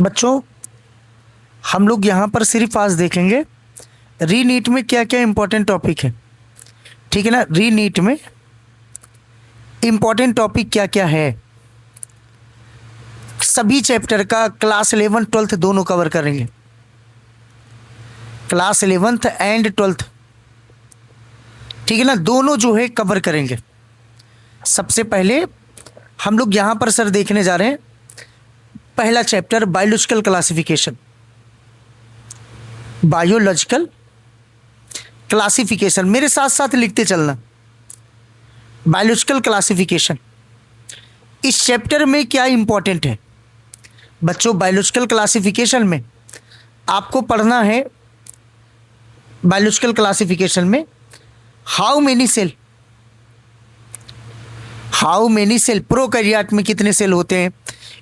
बच्चों, हम लोग यहाँ पर सिर्फ आज देखेंगे री नीट में क्या क्या इम्पोर्टेंट टॉपिक है। ठीक है ना। री नीट में इम्पोर्टेंट टॉपिक क्या क्या है, सभी चैप्टर का क्लास 11 12 दोनों कवर करेंगे। क्लास 11th एंड 12th, ठीक है ना, दोनों जो है कवर करेंगे। सबसे पहले हम लोग यहाँ पर सर देखने जा रहे हैं पहला chapter biological classification. Biological classification मेरे साथ साथ लिखते चलना। बायोलॉजिकल क्लासिफिकेशन, इस चैप्टर में क्या इंपॉर्टेंट है बच्चों? बायोलॉजिकल क्लासिफिकेशन में आपको पढ़ना है, बायोलॉजिकल क्लासिफिकेशन में हाउ मेनी सेल, प्रोकैरियोट में कितने सेल होते हैं,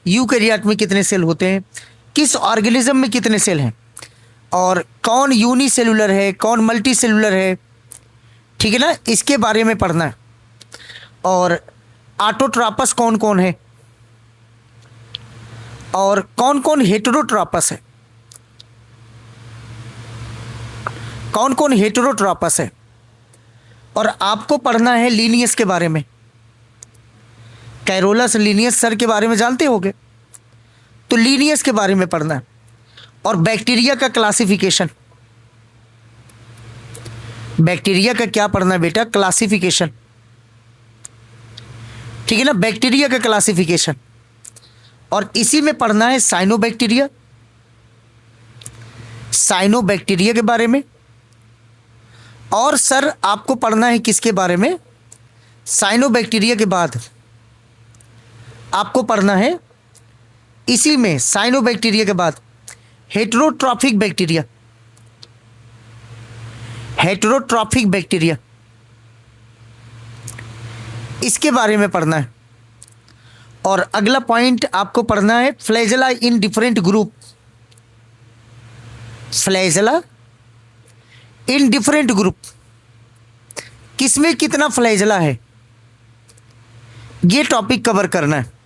यूकैरियोट में कितने सेल होते हैं, किस ऑर्गेनिज्म में कितने सेल हैं, और कौन यूनिसेलुलर है, कौन मल्टी सेलुलर है, ठीक है ना, इसके बारे में पढ़ना है। और ऑटोट्रॉपस कौन कौन है और कौन कौन हेटेरोट्रॉपस है, कौन कौन हेटेरोट्रॉपस है। और आपको पढ़ना है लीनियस के बारे में। कैरोलस लीनियस सर के बारे में जानते होगे, तो लीनियस के बारे में पढ़ना है। और बैक्टीरिया का क्लासिफिकेशन, बैक्टीरिया का क्या पढ़ना है बेटा? क्लासिफिकेशन, ठीक है ना, बैक्टीरिया का क्लासिफिकेशन। और इसी में पढ़ना है साइनोबैक्टीरिया, साइनोबैक्टीरिया के बारे में। और सर आपको पढ़ना है किसके बारे में? साइनोबैक्टीरिया के बाद आपको पढ़ना है इसी में, साइनोबैक्टीरिया के बाद हेटेरोट्रॉफिक बैक्टीरिया, हेटेरोट्रॉफिक बैक्टीरिया, इसके बारे में पढ़ना है। और अगला पॉइंट आपको पढ़ना है flagella in different group, flagella in different group, किसमें कितना फ्लैजेला है, ये टॉपिक कवर करना है।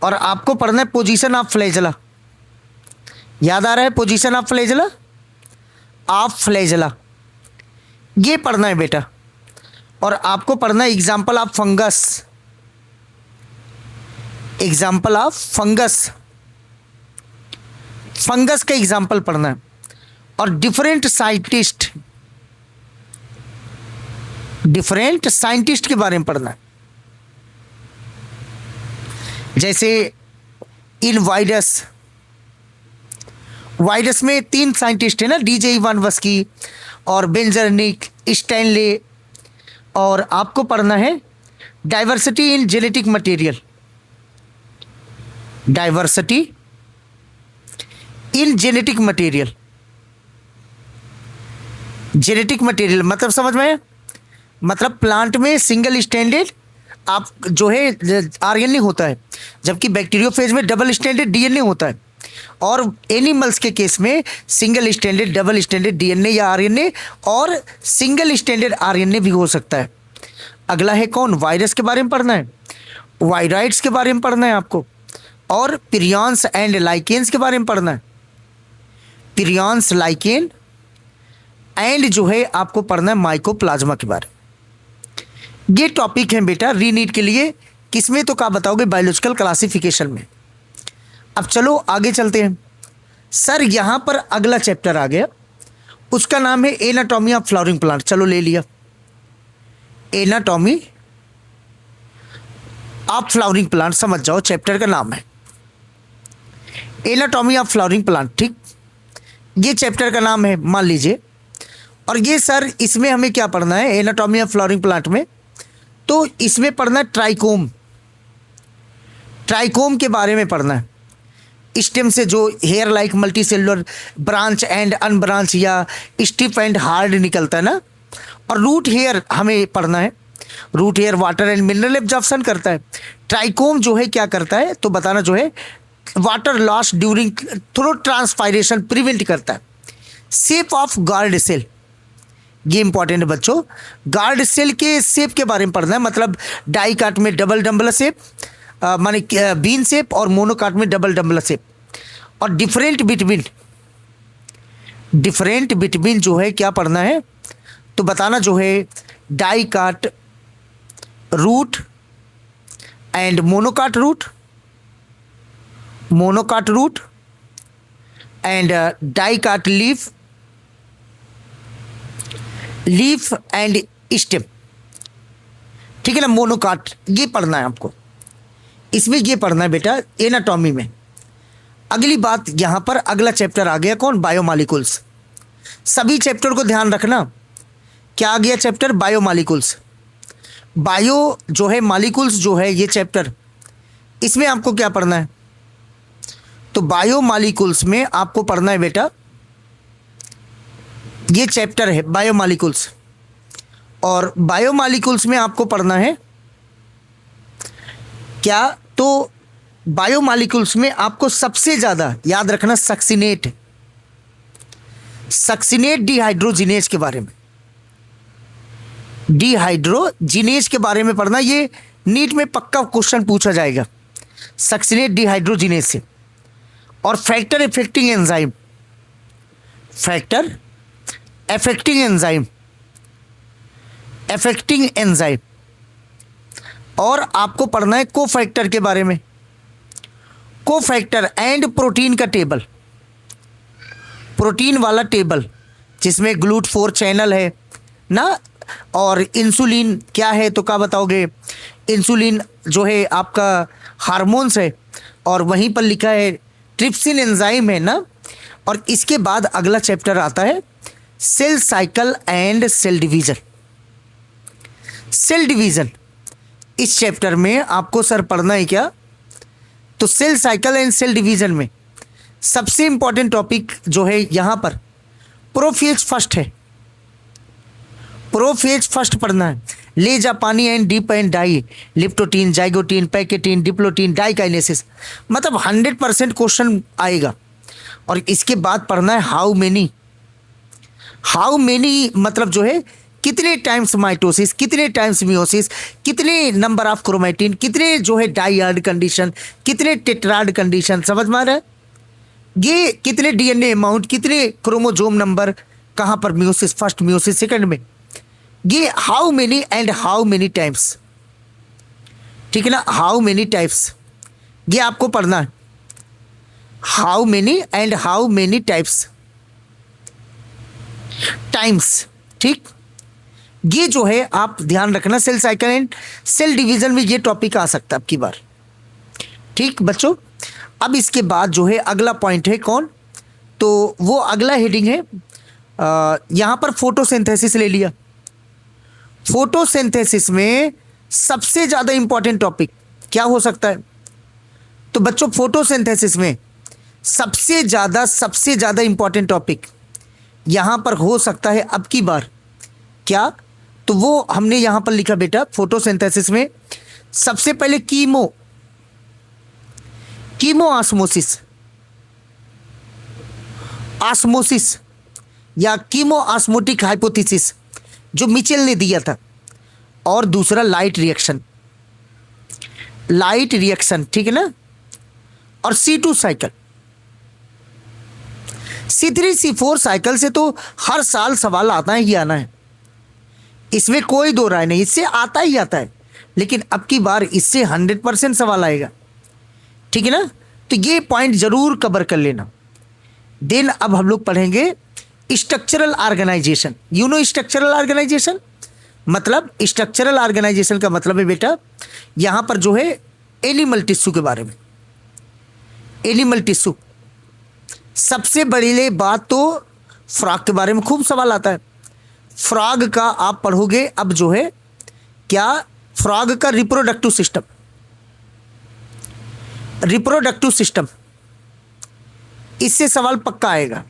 और आपको पढ़ना है पोजीशन ऑफ फ्लैजेला, याद आ रहा है? Position of flagella, of flagella, ये पढ़ना है बेटा। और आपको पढ़ना है example of fungus, example of fungus, fungus का एग्जाम्पल पढ़ना है। और डिफरेंट साइंटिस्ट, डिफरेंट साइंटिस्ट के बारे में पढ़ना है। जैसे इन वायरस, वायरस में 3 साइंटिस्ट है ना, डीजे इवानवस्की और बेंजरनिक, स्टैनले। और आपको पढ़ना है diversity in genetic material, diversity in genetic material, genetic material मतलब समझ में आया? मतलब प्लांट में सिंगल स्टैंडर्ड आप जो है आरएनए होता है, जबकि बैक्टीरियोफेज में डबल स्टैंडर्ड डीएनए होता है। और एनिमल्स के केस में single standard, double standard DNA या आरएनए, और सिंगल स्टैंडर्ड आरएनए भी हो सकता है। अगला है कौन? वायरस के बारे में पढ़ना है, वायराइड्स के बारे में पढ़ना है आपको। और प्रियॉन्स एंड लाइकेन्स के बारे में पढ़ना है, प्रियॉन्स, लाइकेन, एंड जो है आपको पढ़ना है माइकोप्लाज्मा के बारे में। ये टॉपिक है बेटा री नीट के लिए। किसमें? तो क्या बताओगे? बायोलॉजिकल क्लासिफिकेशन में। अब चलो आगे चलते हैं। सर यहाँ पर अगला चैप्टर आ गया, उसका नाम है एनाटॉमी ऑफ फ्लावरिंग प्लांट। चलो ले लिया, एनाटॉमी ऑफ फ्लावरिंग प्लांट, समझ जाओ चैप्टर का नाम है एनाटॉमी ऑफ फ्लावरिंग प्लांट। ठीक, ये चैप्टर का नाम है, मान लीजिए। और ये सर इसमें हमें क्या पढ़ना है एनाटॉमी ऑफ फ्लावरिंग प्लांट में? तो इसमें पढ़ना है ट्राइकोम, ट्राइकोम के बारे में पढ़ना है। स्टेम से जो hair like multi cellular branch and unbranch या स्टिफ एंड हार्ड निकलता है ना। और रूट हेयर हमें पढ़ना है, root hair water and mineral absorption करता है। ट्राइकोम जो है क्या करता है तो बताना, जो है water loss during through transpiration prevent करता है। शेप ऑफ गार्ड सेल, ये इंपॉर्टेंट है बच्चों। गार्ड सेल के शेप के बारे में पढ़ना है, मतलब डाइकाट में डबल डम्बल शेप, माने बीन शेप, और मोनोकाट में डबल डम्बल शेप। और डिफरेंट बिटवीन जो है क्या पढ़ना है, तो बताना जो है dicot root and monocot root and dicot leaf and stem, ठीक है ना। मोनोकाट ये पढ़ना है आपको, इसमें ये पढ़ना है बेटा एनाटॉमी में। अगली बात यहाँ पर अगला चैप्टर आ गया कौन, बायोमॉलिक्यूल्स। सभी चैप्टर को ध्यान रखना, क्या आ गया चैप्टर, बायोमॉलिक्यूल्स। बायो जो है मॉलिक्यूल्स जो है ये चैप्टर, इसमें आपको क्या पढ़ना है, तो बायोमॉलिक्यूल्स में आपको पढ़ना है बेटा ये चैप्टर है बायोमॉलिक्यूल्स। और बायोमॉलिक्यूल्स में आपको पढ़ना है क्या, तो बायोमॉलिक्यूल्स में आपको सबसे ज़्यादा याद रखना सक्सिनेट डिहाइड्रोजिनेज के बारे में, डिहाइड्रोजिनेज के बारे में पढ़ना। ये नीट में पक्का क्वेश्चन पूछा जाएगा सक्सिनेट डिहाइड्रोजिनेज से। और फैक्टर अफेक्टिंग एंजाइम और आपको पढ़ना है कोफैक्टर के बारे में, कोफैक्टर एंड प्रोटीन का टेबल, प्रोटीन वाला टेबल जिसमें GLUT4 चैनल है ना, और इंसुलिन क्या है तो क्या बताओगे, इंसुलिन जो है आपका हार्मोन्स है, और वहीं पर लिखा है ट्रिप्सिन एंजाइम है ना। और इसके बाद अगला चैप्टर आता है cell cycle and cell division. इस चैप्टर में आपको सर पढ़ना है क्या, तो cell cycle and cell division में सबसे इंपॉर्टेंट टॉपिक जो है यहाँ पर प्रोफेज फर्स्ट है, प्रोफेज फर्स्ट पढ़ना है। ले जा पानी and deep and die, leptotene, zygotene, pachytene, diplotene, diakinesis, मतलब 100% क्वेश्चन आएगा। और इसके बाद पढ़ना है हाउ मेनी मतलब जो है कितने टाइम्स माइटोसिस, कितने टाइम्स मियोसिस, कितने नंबर ऑफ क्रोमेटिन, कितने जो है डाइयाड कंडीशन, कितने टेट्राड कंडीशन, समझ में आ रहा है, ये कितने DNA अमाउंट, कितने क्रोमोजोम नंबर, कहाँ पर मियोसिस फर्स्ट, मियोसिस सेकंड में, ये how many and how many times, ठीक है ना, हाउ मेनी टाइप्स ये आपको पढ़ना है, how many and how many types ठीक। ये जो है आप ध्यान रखना, cell cycle and cell division में ये टॉपिक आ सकता है अब की बार, ठीक बच्चों। अब इसके बाद जो है अगला पॉइंट है कौन, तो वो अगला हेडिंग है यहाँ पर फोटोसिंथेसिस ले लिया। फोटोसिंथेसिस में सबसे ज़्यादा इंपॉर्टेंट टॉपिक क्या हो सकता है, तो बच्चों फोटोसिंथेसिस में सबसे ज़्यादा इंपॉर्टेंट टॉपिक यहाँ पर हो सकता है अब की बार क्या, तो वो हमने यहाँ पर लिखा बेटा फोटोसिंथेसिस में सबसे पहले कीमो ऑस्मोसिस या कीमो ऑस्मोटिक हाइपोथेसिस जो मिचेल ने दिया था, और दूसरा लाइट रिएक्शन, ठीक है ना, और C2 cycle, C3 C4 cycle से तो हर साल सवाल आता है ही आना है, इसमें कोई दो राय नहीं, इससे आता ही आता है, लेकिन अब की बार इससे 100% सवाल आएगा, ठीक है ना। तो ये पॉइंट जरूर कवर कर लेना। देन अब हम लोग पढ़ेंगे स्ट्रक्चरल ऑर्गेनाइजेशन। स्ट्रक्चरल ऑर्गेनाइजेशन मतलब, स्ट्रक्चरल ऑर्गेनाइजेशन का मतलब है बेटा यहाँ पर जो है एनिमल टिश्यू के बारे में। एनिमल टिश्यू सबसे बड़ी बात तो फ्रॉग के बारे में खूब सवाल आता है। फ्रॉग का आप पढ़ोगे अब जो है क्या, फ्रॉग का रिप्रोडक्टिव सिस्टम, इससे सवाल पक्का आएगा।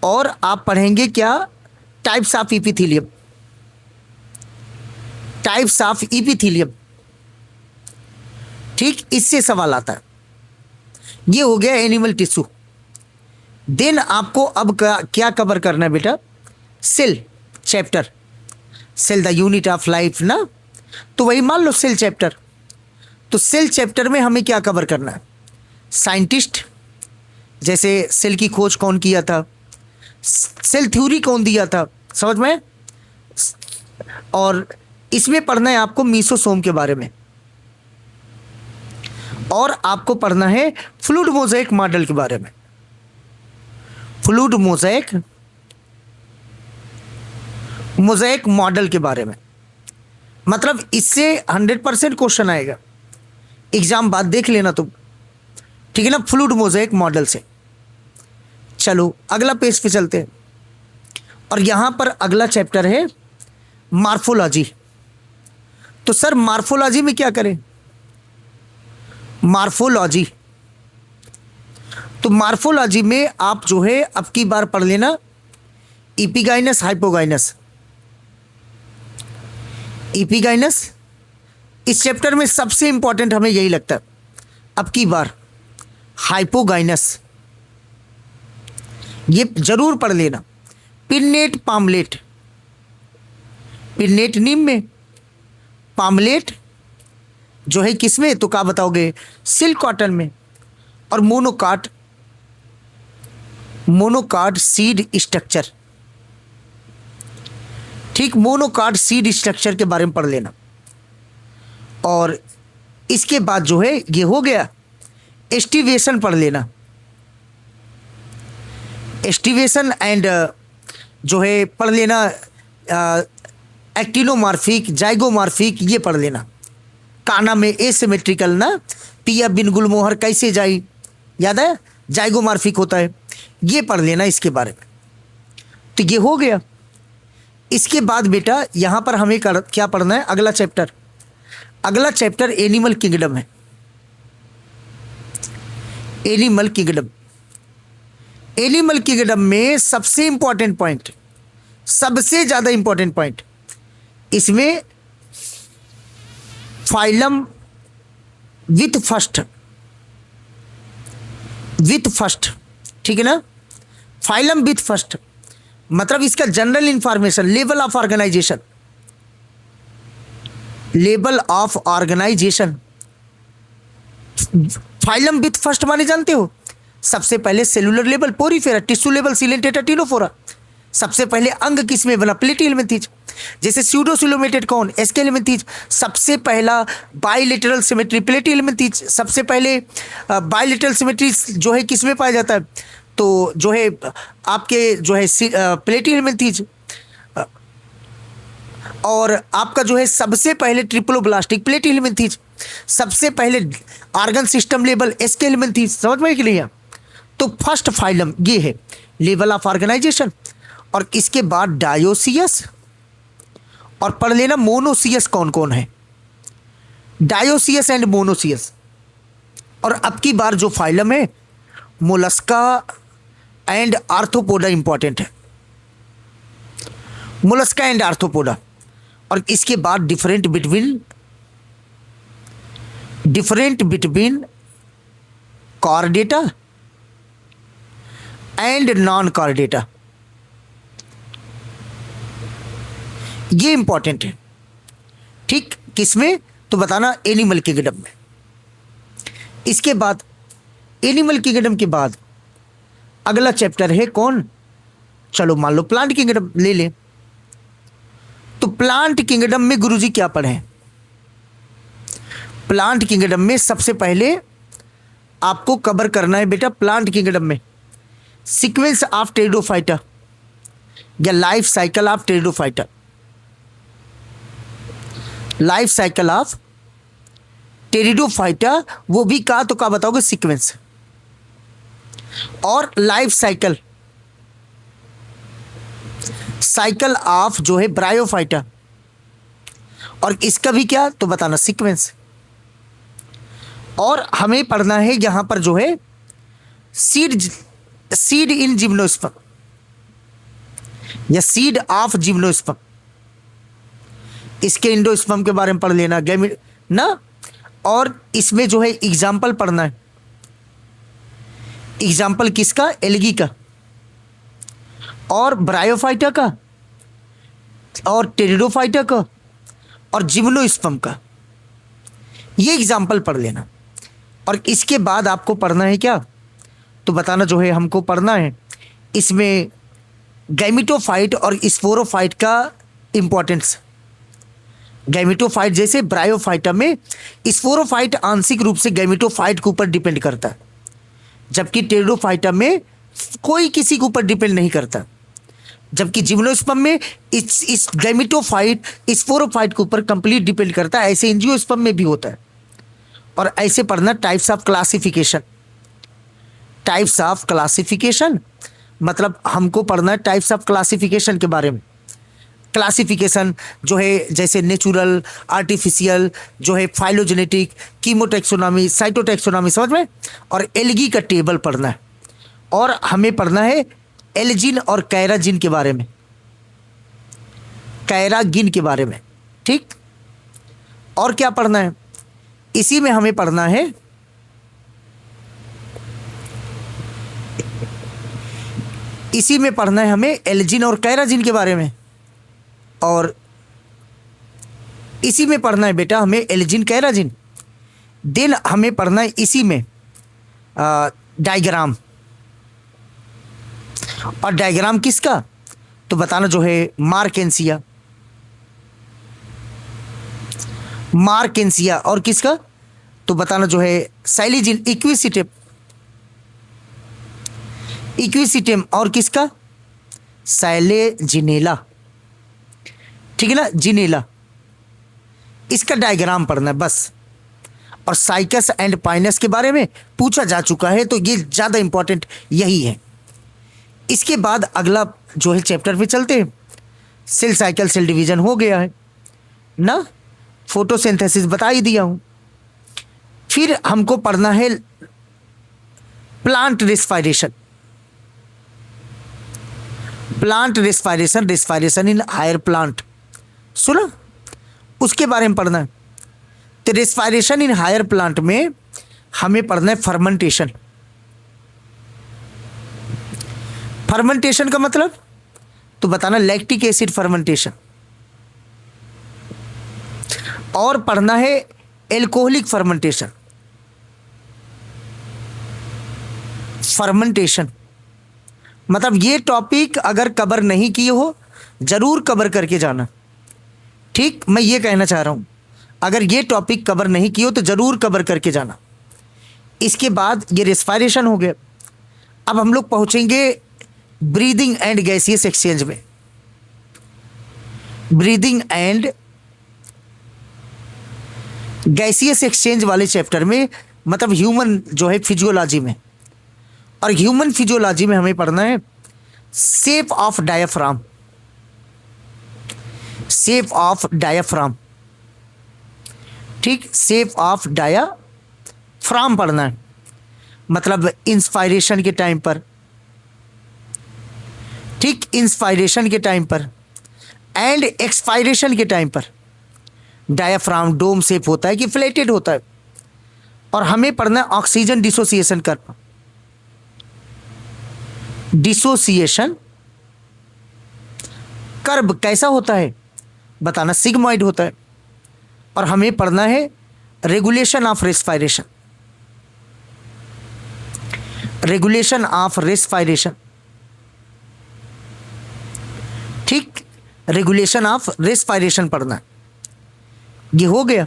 और आप पढ़ेंगे क्या, टाइप्स ऑफ इपिथीलियम, ठीक, इससे सवाल आता है। ये हो गया एनिमल टिश्यू। देन आपको अब क्या कवर करना है बेटा, cell chapter, cell the unit of life ना, तो वही मान लो सेल चैप्टर। तो सेल चैप्टर में हमें क्या कवर करना है, साइंटिस्ट, जैसे सेल की खोज कौन किया था, सेल थ्योरी कौन दिया था, समझ में। और इसमें पढ़ना है आपको मीसोसोम के बारे में, और आपको पढ़ना है फ्लूइड मोज़ेक मॉडल के बारे में। फ्लूइड मोज़ेक मॉडल के बारे में, मतलब इससे 100% क्वेश्चन आएगा, एग्जाम बाद देख लेना तुम, ठीक है ना, फ्लूइड मोज़ेक मॉडल से। चलो अगला पेज पे चलते हैं, और यहां पर अगला चैप्टर है मार्फोलॉजी। तो सर मार्फोलॉजी में क्या करें, मार्फोलॉजी, तो मार्फोलॉजी में आप जो है अब की बार पढ़ लेना इपिगाइनस हाइपोगाइनस। इपिगाइनस इस चैप्टर में सबसे इंपॉर्टेंट हमें यही लगता है अब की बार। हाइपोगाइनस ये जरूर पढ़ लेना। पिन्नेट पामलेट, पिन्नेट नीम में, पामलेट जो है किसमें, तो क्या बताओगे, सिल्क कॉटन में। और मोनोकाट सीड स्ट्रक्चर, ठीक, मोनोकाट सीड स्ट्रक्चर के बारे में पढ़ लेना। और इसके बाद जो है ये हो गया, एस्टिवेशन पढ़ लेना। एस्टिवेशन एंड जो है पढ़ लेना एक्टिनोमॉर्फिक, जाइगोमॉर्फिक, ये पढ़ लेना। काना में एसिमेट्रिकल ना, पिया बिन गुलमोहर कैसे जाई, याद है, जाइगोमॉर्फिक होता है, ये पढ़ लेना इसके बारे में। तो ये हो गया। इसके बाद बेटा यहाँ पर हमें क्या पढ़ना है, अगला चैप्टर, अगला चैप्टर एनिमल किंगडम है। एनिमल किंगडम, एनिमल किंगडम में सबसे इंपॉर्टेंट पॉइंट, सबसे ज्यादा इंपॉर्टेंट पॉइंट इसमें फाइलम विथ फर्स्ट, ठीक है ना, फाइलम विथ फर्स्ट, मतलब इसका general information, level of organization, level of organization. Phylum with first माने जानते हो, सबसे पहले cellular level porifera, tissue level coelenterata ctenophora, सबसे पहले अंग किसमें बना, प्लेटिहेल्मिन्थीज। जैसे स्यूडोसिलोमेटेड कौन, एस्केलेमिन्थीज, सबसे पहला बाइलेटरल सिमेट्री प्लेटिहेल्मिन्थीज, सबसे पहले बाइलेटरल सिमेट्री जो है किसमें पाया जाता है, तो जो है आपके जो है प्लेटिहेल्मिन्थीज। और आपका जो है सबसे पहले ट्रिप्लोब्लास्टिक प्लेटिहेल्मिन्थीज, सबसे पहले ऑर्गन सिस्टम लेवल एस्केलेमिन्थीज, समझ में कि नहीं है। तो फर्स्ट फाइलम ये है, लेवल ऑफ ऑर्गेनाइजेशन। और इसके बाद डायोसियस, और पढ़ लेना मोनोसियस कौन कौन है, डायोसियस एंड मोनोसियस। और अब की बार जो फाइलम है मोलस्का एंड आर्थ्रोपोडा इंपॉर्टेंट है, मोलस्का एंड आर्थ्रोपोडा। और इसके बाद different between Chordata and non Chordata, ये इंपॉर्टेंट है, ठीक, किसमें, तो बताना एनिमल किंगडम में। इसके बाद एनिमल किंगडम के बाद अगला चैप्टर है कौन, चलो मान लो प्लांट किंगडम ले लें। तो प्लांट किंगडम में गुरुजी क्या पढ़े, प्लांट किंगडम में सबसे पहले आपको कवर करना है बेटा, प्लांट किंगडम में सीक्वेंस ऑफ टेरिडोफाइटा या life cycle of pteridophyta, life cycle of pteridophyta, वो भी कहा तो क्या बताओगे, सीक्वेंस। और लाइफ साइकिल ऑफ जो है ब्रायोफाइटा, और इसका भी क्या तो बताना, सीक्वेंस। और हमें पढ़ना है यहां पर जो है सीड इन जिम्नोस्पर्म या सीड ऑफ जिम्नोस्पर्म, इसके इंडोस्पर्म के बारे में पढ़ लेना ना। और इसमें जो है एग्जाम्पल पढ़ना है, एग्जाम्पल किसका, एल्गी का, और ब्रायोफाइटा का, और टेरिडोफाइटा का, और जिम्नोस्पर्म का, ये एग्जाम्पल पढ़ लेना। और इसके बाद आपको पढ़ना है क्या, तो बताना जो है हमको पढ़ना है इसमें गैमिटोफाइट और स्पोरोफाइट का इम्पोर्टेंस। गैमिटोफाइट जैसे ब्रायोफाइटा में, स्पोरोफाइट आंशिक रूप से गैमिटोफाइट के ऊपर डिपेंड करता है, जबकि टेरिडोफाइटा में कोई किसी के ऊपर डिपेंड नहीं करता। जबकि जिम्नोस्पर्म में इस गैमिटोफाइट स्पोरोफाइट के ऊपर कंप्लीट डिपेंड करता है। ऐसे एंजियोस्पर्म में भी होता है। और ऐसे पढ़ना types of classification. Types of classification मतलब हमको पढ़ना है टाइप्स ऑफ क्लासिफिकेशन के बारे में। क्लासिफिकेशन जो है जैसे नेचुरल, आर्टिफिशियल, जो है फाइलोजेनेटिक, कीमोटैक्सोनॉमी, साइटोटैक्सोनॉमी, समझ में। और एल्गी का टेबल पढ़ना है। और हमें पढ़ना है एल्जिन और कैराजिन के बारे में, कैरागिन के बारे में, ठीक। और क्या पढ़ना है इसी में हमें पढ़ना है इसी में पढ़ना है हमें एल्जिन और कैराजिन के बारे में। और इसी में पढ़ना है बेटा हमें एल्जिन कैराजिन। देन हमें पढ़ना है इसी में डायग्राम। और डायग्राम किसका तो बताना जो है मार्केंसिया, मार्केंसिया। और किसका तो बताना जो है साइलिजिन, इक्विसिटेम, इक्विसिटेम। और किसका साइलेजिनेला, ठीक है ना, जिनेला। इसका डायग्राम पढ़ना है बस। और साइकस एंड पाइनस के बारे में पूछा जा चुका है तो ये ज़्यादा इंपॉर्टेंट यही है। इसके बाद अगला जो है चैप्टर पे चलते हैं। सेल साइकिल, सेल डिवीजन हो गया है ना, फोटोसिंथेसिस बता ही दिया हूँ। फिर हमको पढ़ना है plant respiration. Plant respiration, respiration in higher plant, सुना, उसके बारे में पढ़ना है। तो रेस्पायरेशन इन हायर प्लांट में हमें पढ़ना है फर्मेंटेशन। फर्मेंटेशन का मतलब तो बताना लैक्टिक एसिड फर्मेंटेशन। और पढ़ना है एल्कोहलिक फर्मेंटेशन। फर्मेंटेशन मतलब ये टॉपिक अगर कवर नहीं किए हो जरूर कवर करके जाना, ठीक। मैं ये कहना चाह रहा हूं अगर ये टॉपिक कवर नहीं किए हो तो जरूर कवर करके जाना। इसके बाद ये रेस्पायरेशन हो गया। अब हम लोग पहुंचेंगे ब्रीदिंग एंड गैसियस एक्सचेंज में। ब्रीदिंग एंड गैसियस एक्सचेंज वाले चैप्टर में मतलब ह्यूमन जो है फिजियोलॉजी में। और ह्यूमन फिजियोलॉजी में हमें पढ़ना है shape of diaphragm. Shape of diaphragm, ठीक। शेप ऑफ डायाफ्राम पढ़ना है मतलब इंस्पायरेशन के टाइम पर, ठीक, इंस्पायरेशन के टाइम पर एंड एक्सपायरेशन के टाइम पर डायाफ्राम डोम शेप होता है कि फ्लैटेड होता है। और हमें पढ़ना है oxygen dissociation curve. Dissociation curve कैसा होता है बताना, सिग्मॉइड होता है। और हमें पढ़ना है regulation of respiration. Regulation of respiration, ठीक, रेगुलेशन ऑफ रेस्पायरेशन पढ़ना है। ये हो गया।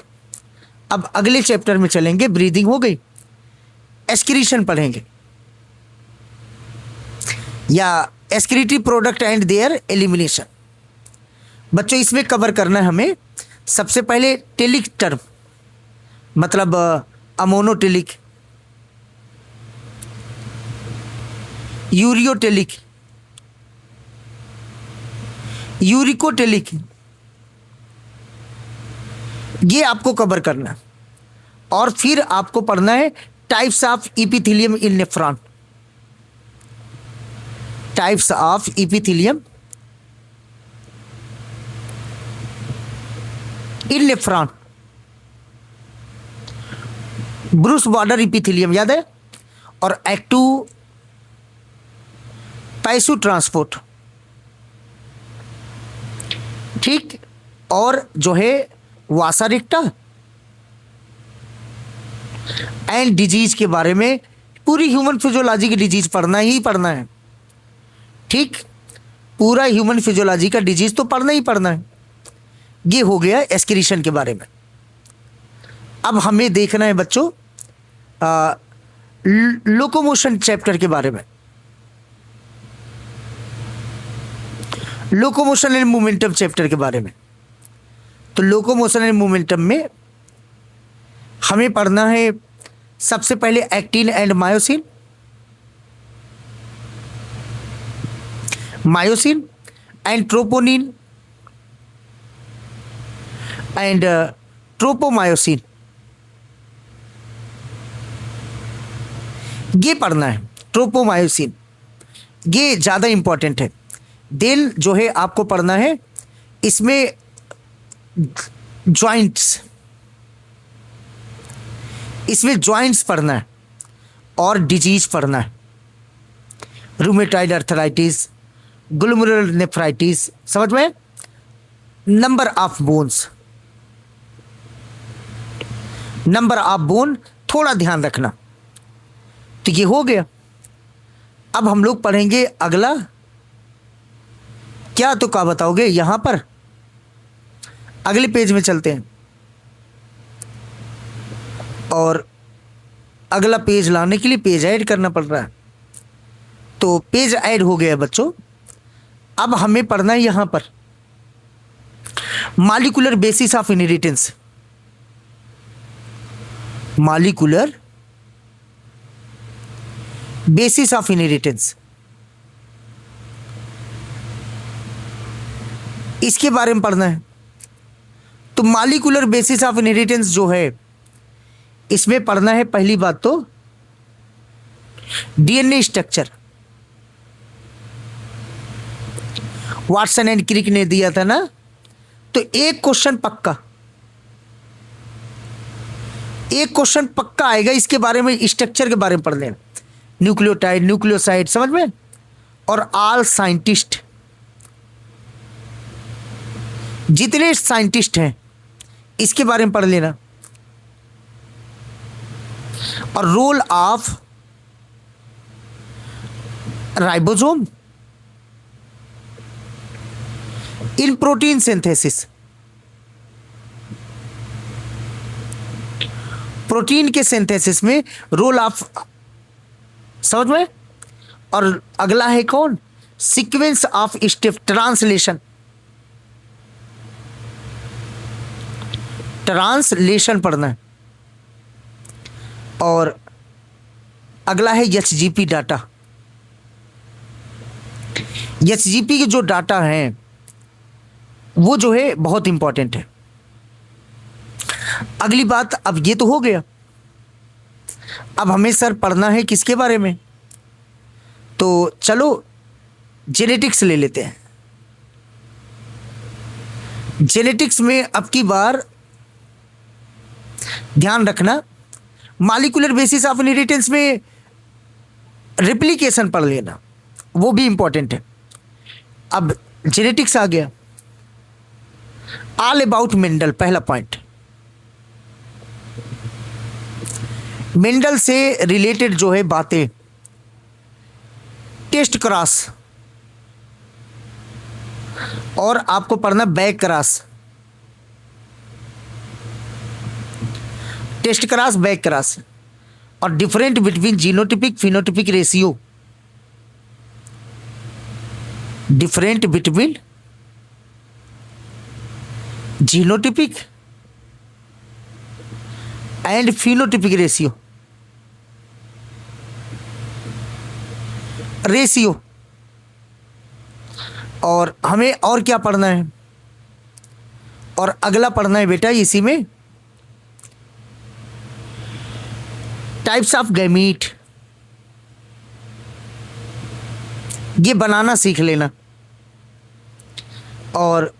अब अगले चैप्टर में चलेंगे। ब्रीदिंग हो गई, एक्सक्रीशन पढ़ेंगे या excretory product and there elimination. बच्चों इसमें कवर करना है हमें सबसे पहले टेलिक टर्म मतलब अमोनोटेलिक, यूरियोटेलिक, यूरिकोटेलिक, ये आपको कवर करना है। और फिर आपको पढ़ना है types of epithelium in nephron. Types of epithelium in nephron. Bruce border epithelium याद है, और एक्टू पैसू ट्रांसपोर्ट, ठीक। और जो है वासा रिक्टा एंड डिजीज के बारे में पूरी ह्यूमन फिजियोलॉजी की डिजीज पढ़ना ही पढ़ना है, ठीक, पूरा ह्यूमन फिजियोलॉजी का डिजीज तो पढ़ना ही पढ़ना है। ये हो गया एक्सक्रीशन के बारे में। अब हमें देखना है बच्चों लोकोमोशन चैप्टर के बारे में। लोकोमोशन एंड मोमेंटम चैप्टर के बारे में। तो लोकोमोशन एंड मोमेंटम में हमें पढ़ना है सबसे पहले actin and myosin, myosin and troponin and tropomyosin, ये पढ़ना है। ट्रोपोमायोसिन ये ज़्यादा इंपॉर्टेंट है। देन जो है आपको पढ़ना है इसमें जॉइंट्स, इसमें जॉइंट्स पढ़ना है और डिजीज पढ़ना है। रूमेटॉइड अर्थराइटिस, ग्लोमेरुलर नेफ्राइटिस, समझ में। Number of bones, number of bone थोड़ा ध्यान रखना। तो ये हो गया। अब हम लोग पढ़ेंगे अगला। क्या तो क्या बताओगे यहां पर? अगले पेज में चलते हैं और अगला पेज लाने के लिए पेज ऐड करना पड़ रहा है। तो पेज ऐड हो गया बच्चों। अब हमें पढ़ना है यहां पर molecular basis of inheritance. Molecular basis of inheritance, इसके बारे में पढ़ना है। तो मॉलिक्यूलर बेसिस ऑफ इनहेरिटेंस जो है इसमें पढ़ना है पहली बात तो DNA structure. Watson and Crick ने दिया था ना, तो एक क्वेश्चन पक्का, एक क्वेश्चन पक्का आएगा इसके बारे में, स्ट्रक्चर के बारे में पढ़ लेना। न्यूक्लियोटाइड, न्यूक्लियोसाइड, समझ में। और ऑल साइंटिस्ट, जितने साइंटिस्ट हैं इसके बारे में पढ़ लेना। और role of ribosome in protein synthesis, protein के सिंथेसिस में रोल ऑफ, समझ में। और अगला है कौन? Sequence of step, translation, translation पढ़ना है। और अगला है एचजीपी डाटा। एचजीपी के जो डाटा हैं वो जो है बहुत इंपॉर्टेंट है। अगली बात, अब ये तो हो गया। अब हमें सर पढ़ना है किसके बारे में? तो चलो जेनेटिक्स ले लेते हैं। जेनेटिक्स में अब की बार ध्यान रखना, मॉलिक्यूलर बेसिस ऑफ इनहेरिटेंस में रिप्लिकेशन पढ़ लेना, वो भी इंपॉर्टेंट है। अब जेनेटिक्स आ गया। ऑल अबाउट मेंडल, पहला पॉइंट। मेंडल से रिलेटेड जो है बातें, टेस्ट क्रॉस, और आपको पढ़ना back cross, test cross, back cross, और different between genotypic phenotypic ratio, different between genotypic and phenotypic ratio, ratio. और हमें और क्या पढ़ना है? और अगला पढ़ना है बेटा इसी में टाइप्स ऑफ गैमीट, ये बनाना सीख लेना। और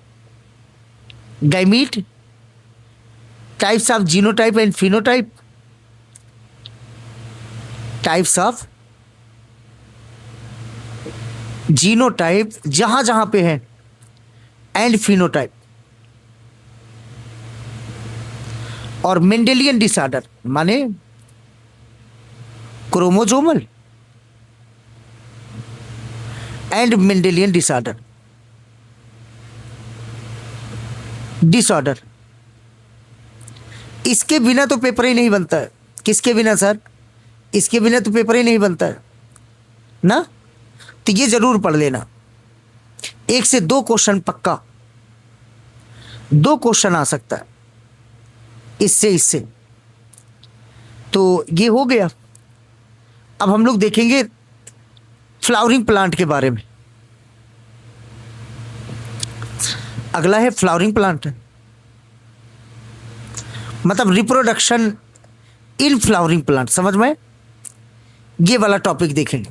gamete, types of genotype and phenotype, types of genotype जहां जहां पे है, एंड फिनोटाइप। और मेंडेलियन डिसऑर्डर माने क्रोमोजोमल एंड मेंडेलियन डिसऑर्डर। इसके बिना तो पेपर ही नहीं बनता है। किसके बिना सर? इसके बिना तो पेपर ही नहीं बनता है ना। तो ये जरूर पढ़ लेना, 1 से 2 क्वेश्चन पक्का, 2 क्वेश्चन आ सकता है इससे। तो ये हो गया। अब हम लोग देखेंगे फ्लावरिंग प्लांट के बारे में। अगला है फ्लावरिंग प्लांट, मतलब रिप्रोडक्शन इन फ्लावरिंग प्लांट। समझ में? ये वाला टॉपिक देखेंगे।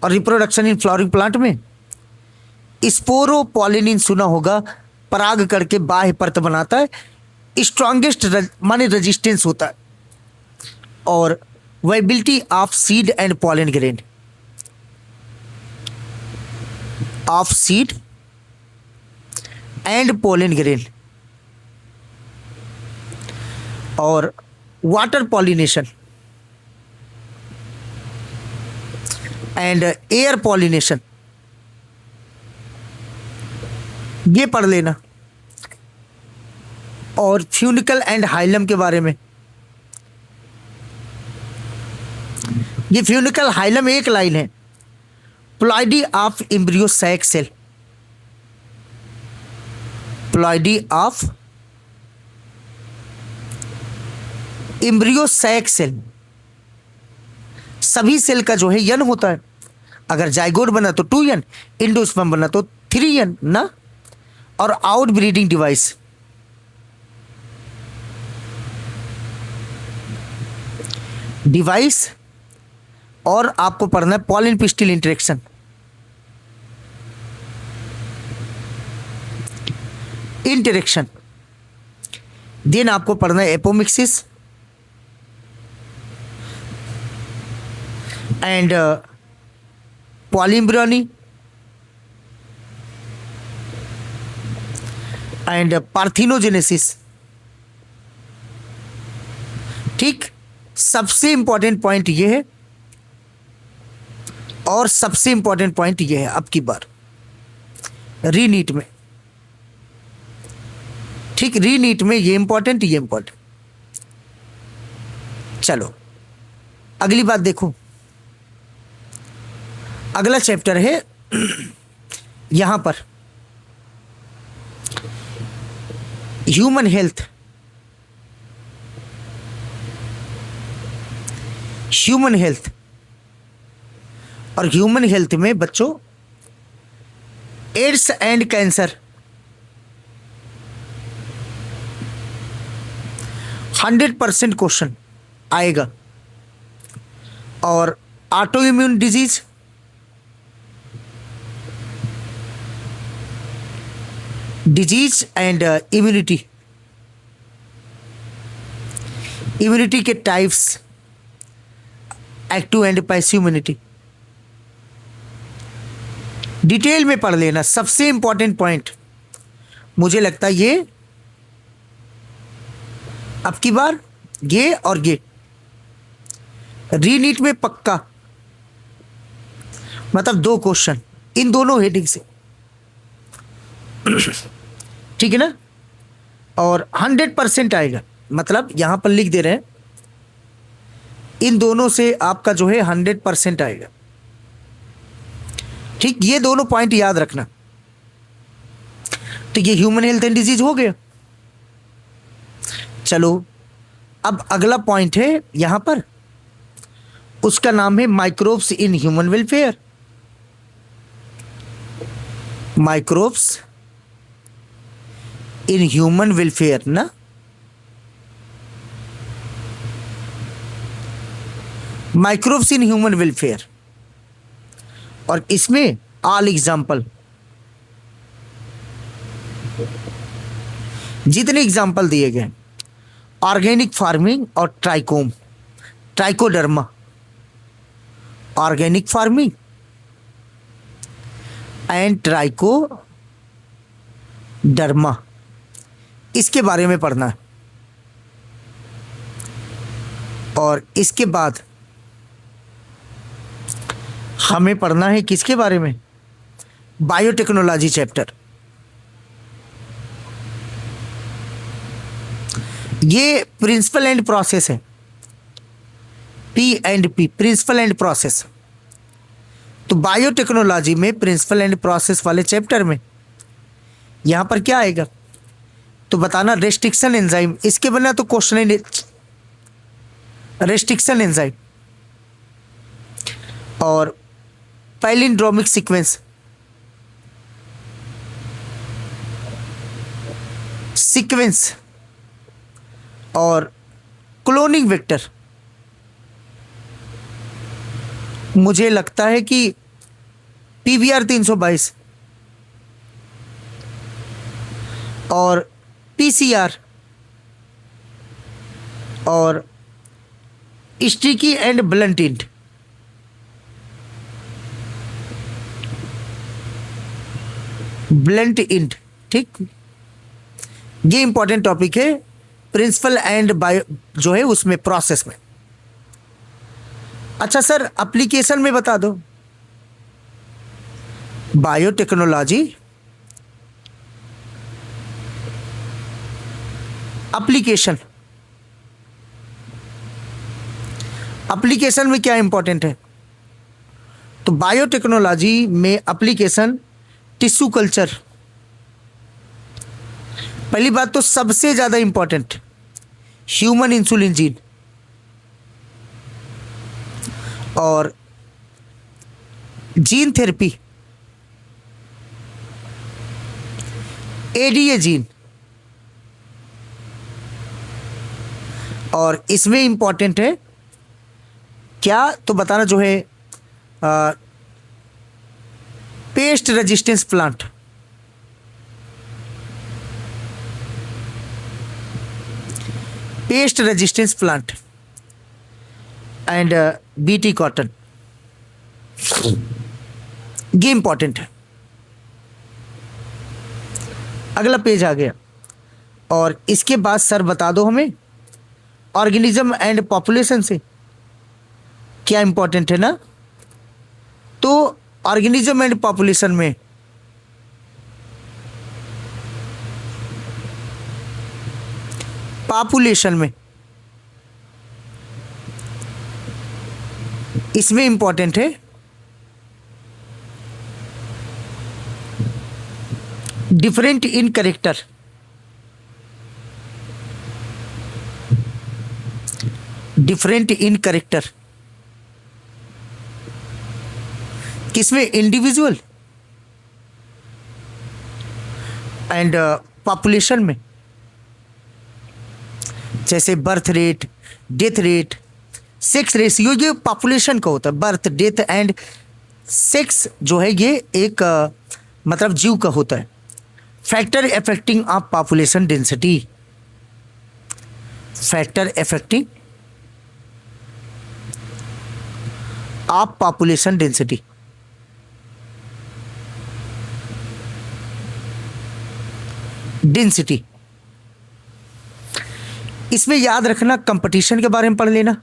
और रिप्रोडक्शन इन फ्लावरिंग प्लांट में स्पोरोपॉलिनिन सुना होगा, परागकण के बाह्य परत बनाता है, स्ट्रॉन्गेस्ट माने रेजिस्टेंस होता है, और viability of seed and pollen grain, of seed and pollen grain, और water pollination and air pollination. ये पढ़ लेना। और फ्यूनिकल एंड हाइलम के बारे में। ये फ्यूनिकल हाइलम एक लाइन है। Ploidy of embryo sac cell, ploidy of embryo sac cell. सभी सेल का जो है यन होता है। अगर जाइगोट बना तो 2n, इंडोस्पर्म बना तो 3n ना। और आउट ब्रीडिंग डिवाइस और आपको पढ़ना है पॉलन पिस्टिल इंटरेक्शन, देन आपको पढ़ना है एपोमिक्सिस एंड पॉलीम्ब्रियोनी एंड पार्थिनोजेनेसिस। ठीक, सबसे इंपॉर्टेंट पॉइंट ये है, और सबसे इंपॉर्टेंट पॉइंट ये है अब की बार रीनीट में। ठीक, रीनीट में ये इंपॉर्टेंट, ये इंपॉर्टेंट। चलो अगली बात देखो। अगला चैप्टर है यहां पर ह्यूमन हेल्थ। ह्यूमन हेल्थ, और ह्यूमन हेल्थ में बच्चों एड्स एंड कैंसर 100% क्वेश्चन आएगा। और autoimmune disease, disease and immunity, immunity के types, active and passive immunity, detail में पढ़ लेना। सबसे इंपॉर्टेंट पॉइंट मुझे लगता है ये अब की बार, ये और ये रीनीट में पक्का, मतलब 2 क्वेश्चन इन दोनों हेडिंग से। ठीक है ना। और 100% आएगा, मतलब यहां पर लिख दे रहे हैं इन दोनों से आपका जो है 100% आएगा। ठीक, ये दोनों पॉइंट याद रखना। तो ये ह्यूमन हेल्थ एंड डिजीज हो गया। चलो अब अगला पॉइंट है यहां पर, उसका नाम है microbes in human welfare. Microbes in human welfare ना। माइक्रोब्स इन ह्यूमन वेलफेयर, और इसमें ऑल एग्जाम्पल, जितने एग्जाम्पल दिए गए, ऑर्गेनिक फार्मिंग और trichoderma, organic farming and trichoderma, इसके बारे में पढ़ना है। और इसके बाद हमें पढ़ना है किसके बारे में? Biotechnology chapter. ये प्रिंसिपल एंड प्रोसेस है, P&P, प्रिंसिपल एंड प्रोसेस। तो बायोटेक्नोलॉजी में प्रिंसिपल एंड प्रोसेस वाले चैप्टर में यहां पर क्या आएगा तो बताना, रेस्ट्रिक्शन एंजाइम। इसके बिना तो क्वेश्चन ही नहीं। रेस्ट्रिक्शन एंजाइम और पैलिंड्रोमिक सीक्वेंस, और क्लोनिंग वेक्टर। मुझे लगता है कि PBR 322 और PCR और स्टिकी एंड ब्लंट इंट, ठीक, ये इंपॉर्टेंट टॉपिक है प्रिंसिपल एंड बायो जो है उसमें, प्रोसेस में। अच्छा सर, एप्लीकेशन में बता दो। बायोटेक्नोलॉजी एप्लीकेशन, एप्लीकेशन में क्या इंपॉर्टेंट है? तो बायोटेक्नोलॉजी में एप्लीकेशन टिश्यू कल्चर। पहली बात तो सबसे ज्यादा इंपॉर्टेंट ह्यूमन इंसुलिन जीन, और जीन थेरेपी, ADA जीन, और इसमें इंपॉर्टेंट है क्या तो बताना जो है paste resistance plant, paste resistance plant and BT cotton, ये इंपॉर्टेंट है। अगला पेज आ गया, और इसके बाद सर बता दो हमें ऑर्गेनिज्म एंड पॉपुलेशन से क्या इंपॉर्टेंट है ना। तो ऑर्गेनिज्म एंड पॉपुलेशन में पॉपुलेशन में इसमें इंपॉर्टेंट है different in character, different in character किसमें? इंडिविजुअल एंड पॉपुलेशन में, जैसे birth rate, death rate, sex ratio, ये पॉपुलेशन का होता है। बर्थ, डेथ एंड सेक्स जो है ये एक मतलब जीव का होता है। Factor affecting of population density, factor affecting of population density. Density इसमें याद रखना, कंपटीशन के बारे में पढ़ लेना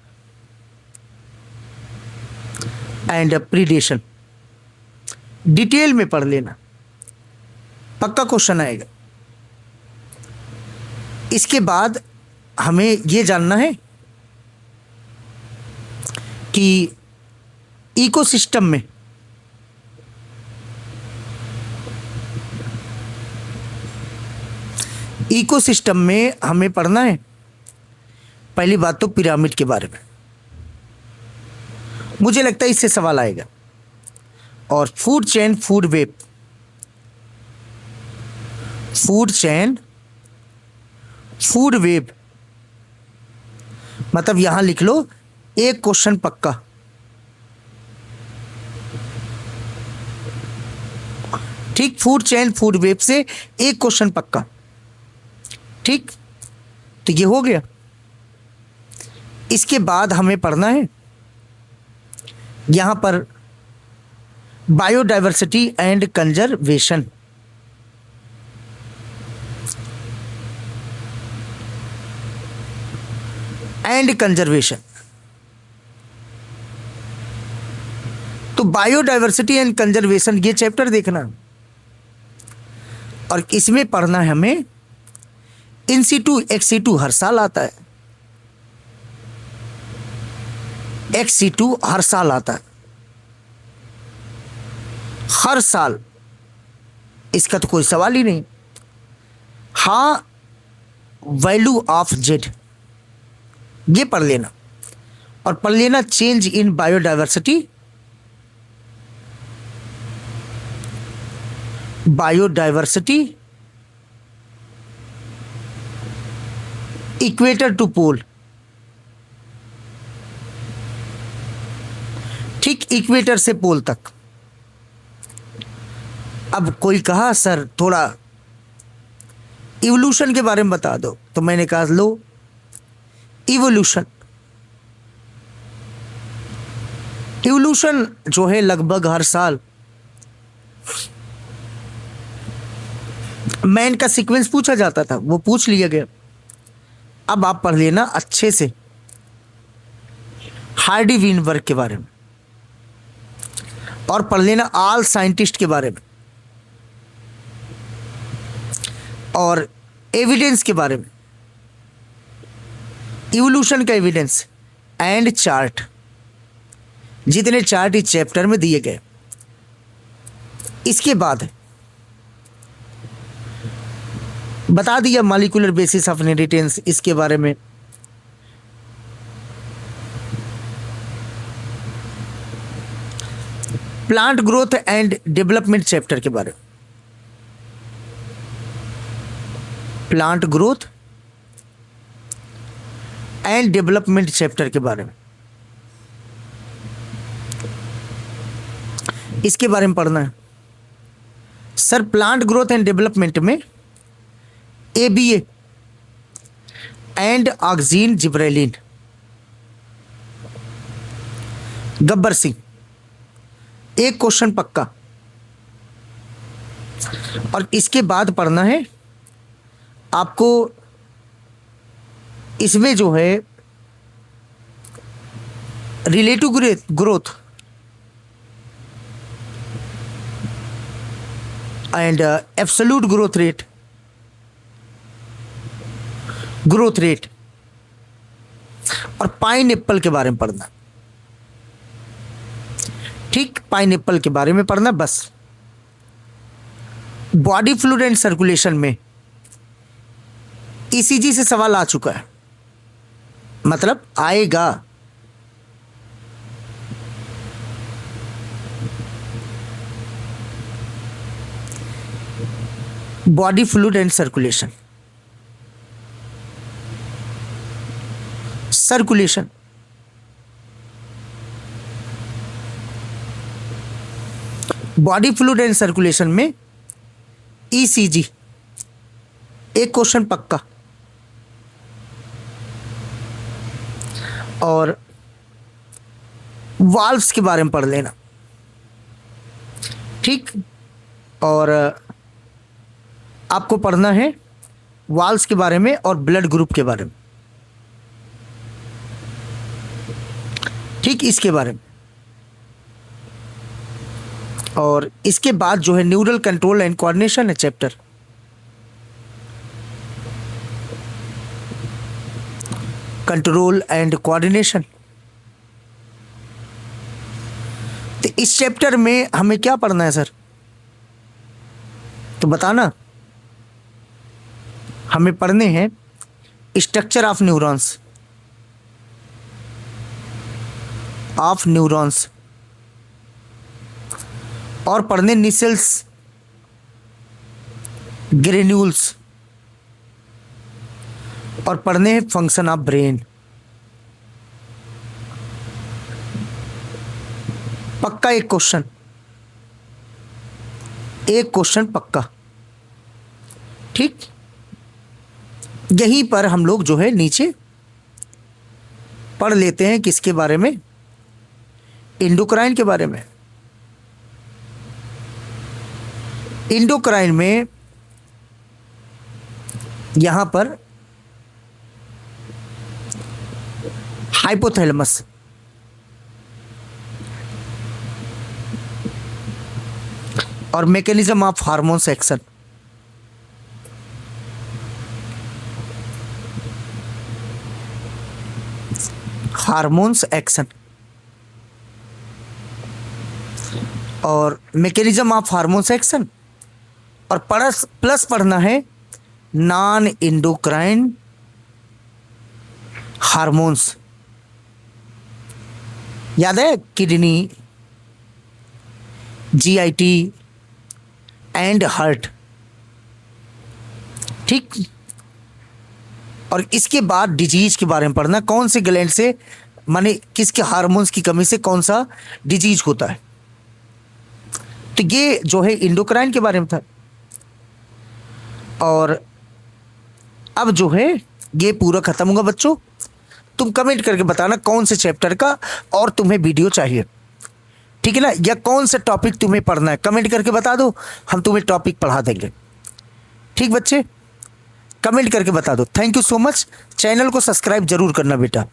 एंड प्रीडेशन डिटेल में पढ़ लेना, पक्का क्वेश्चन आएगा। इसके बाद हमें यह जानना है कि इकोसिस्टम में हमें पढ़ना है पहली बात तो पिरामिड के बारे में। मुझे लगता है इससे सवाल आएगा। और food chain, food web, food chain, food web, मतलब यहां लिख लो एक क्वेश्चन पक्का। ठीक, फूड चेन, फूड वेब से एक क्वेश्चन पक्का। ठीक, तो ये हो गया। इसके बाद हमें पढ़ना है यहां पर बायोडाइवर्सिटी एंड कंजर्वेशन, तो तो बायोडाइवर्सिटी एंड कंजर्वेशन ये चैप्टर देखना, और इसमें पढ़ना है हमें इन सीटू एक्स सीटू हर साल आता है, एक्स सीटू हर साल आता है, हर साल, इसका तो कोई सवाल ही नहीं। हाँ, वैल्यू ऑफ जेड ये पढ़ लेना, और पढ़ लेना change in biodiversity, biodiversity equator to pole. ठीक, इक्वेटर से पोल तक। अब कोई कहा सर थोड़ा इवोल्यूशन के बारे में बता दो, तो मैंने कहा लो, इवोल्यूशन, इवोल्यूशन जो है लगभग हर साल मैन का सीक्वेंस पूछा जाता था, वो पूछ लिया गया। अब आप पढ़ लेना अच्छे से हार्डी वीनबर्ग के बारे में, और पढ़ लेना ऑल साइंटिस्ट के बारे में, और एविडेंस के बारे में, इवोल्यूशन का एविडेंस एंड चार्ट, जितने चार्ट इस चैप्टर में दिए गए। इसके बाद बता दिया मॉलिक्यूलर बेसिस ऑफ इनहेरिटेंस, इसके बारे में। Plant growth and development chapter के बारे में, plant growth and development chapter के बारे में, इसके बारे में पढ़ना है। Sir plant growth and development में ABA and oxygen gibberellin, Gabbar Singh, एक क्वेश्चन पक्का। और इसके बाद पढ़ना है आपको, इसमें जो है relative growth and absolute growth rate और पाइनएप्पल के बारे में पढ़ना। ठीक, पाइनएप्पल के बारे में पढ़ना बस। बॉडी फ्लूइड एंड सर्कुलेशन में ECG से सवाल आ चुका है, मतलब आएगा। Body fluid and circulation, circulation, body fluid and circulation में ECG, एक क्वेश्चन पक्का। और वाल्व्स के बारे में पढ़ लेना। ठीक, और आपको पढ़ना है वाल्व्स के बारे में और ब्लड ग्रुप के बारे में। ठीक, इसके बारे में। और इसके बाद जो है न्यूरल कंट्रोल एंड कोऑर्डिनेशन है चैप्टर, कंट्रोल एंड कोऑर्डिनेशन। तो इस चैप्टर में हमें क्या पढ़ना है सर, तो बताना। हमें पढ़ने हैं स्ट्रक्चर ऑफ न्यूरॉन्स, और पढ़ने निसेल्स, ग्रेन्यूल्स, और पढ़ने हैं फंक्शन ऑफ ब्रेन। पक्का एक क्वेश्चन पक्का। ठीक, यहीं पर हम लोग जो है नीचे पढ़ लेते हैं किसके बारे में, इंडोक्राइन के बारे में। इंडोक्राइन में यहां पर हाइपोथैलेमस, और mechanism of hormones action. Hormones action और मैकेनिज्म ऑफ हार्मोन्स एक्शन, और प्लस पढ़ना है नॉन इंडोक्राइन हार्मोन्स। याद है, किडनी, जीआईटी एंड हार्ट, ठीक। और इसके बाद डिजीज के बारे में पढ़ना, कौन से ग्लैंड से, माने किसके हार्मोन्स की कमी से कौन सा डिजीज होता है। तो ये जो है इंडोक्राइन के बारे में था। और अब जो है ये पूरा खत्म होगा बच्चों। तुम कमेंट करके बताना कौन से चैप्टर का और तुम्हें वीडियो चाहिए, ठीक है ना, या कौन सा टॉपिक तुम्हें पढ़ना है, कमेंट करके बता दो, हम तुम्हें टॉपिक पढ़ा देंगे। ठीक बच्चे, कमेंट करके बता दो। Thank you so much. Channel को सब्सक्राइब जरूर करना बेटा।